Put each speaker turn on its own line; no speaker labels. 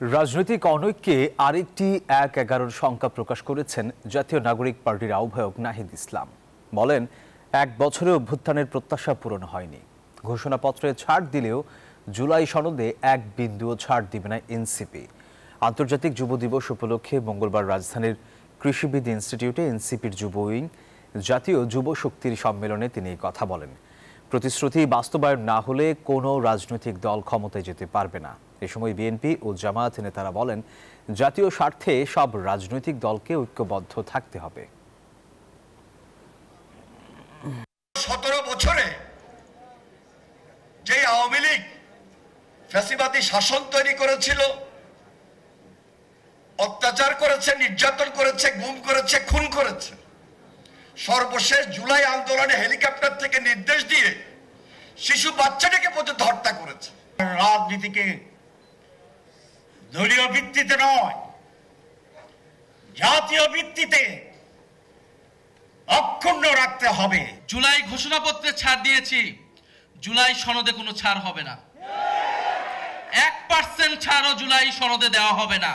রাজনৈতিক অনৈক্যে আরেকটি ১-১১ সংখ্যা প্রকাশ করেছেন জাতীয় নাগরিক পার্টির আহ্বায়ক নাহিদ ইসলাম। বলেন, ১ বছরে অভ্যুত্থানের প্রত্যাশা পূরণ হয়নি। ঘোষণাপত্রে ছাড় দিলেও জুলাই সনদে ১ বিন্দুও ছাড় দিবে না এনসিপি। আন্তর্জাতিক যুব দিবস উপলক্ষে মঙ্গলবার রাজধানীর কৃষিবিদ ইনস্টিটিউটে এনসিপির যুব উইং জাতীয় যুব শক্তির সম্মেলনে তিনি এই কথা বলেন। প্রতিশ্রুতি বাস্তবায়ন না হলে কোনো রাজনৈতিক দল ক্ষমতায় যেতে পারবে না। এ সময় বিএনপি ও জামায়াত নেতারা বলেন, জাতীয় স্বার্থে সব রাজনৈতিক দলকে ঐক্যবদ্ধ থাকতে হবে।
১৭ বছরে যে আওয়ামী লীগ ফ্যাসিবাদী শাসন তৈরি করেছিল, অত্যাচার করেছে, নির্যাতন করেছে, গুম করেছে, খুন করেছে, সর্বশেষ জুলাই আন্দোলনে হেলিকপ্টার থেকে নির্দেশ দিয়ে শিশু বাচ্চাটাকে পর্যন্ত হত্যা করেছে। রাজনীতিকে দলীয় ভিত্তিতে নয়, জাতীয় ভিত্তিতে অক্ষুণ্ণ রাখতে হবে।
জুলাই ঘোষণাপত্রে ছাড় দিয়েছি, জুলাই সনদে কোনো ছাড় হবে না। 1% ছাড়ও জুলাই সনদে দেওয়া হবে না।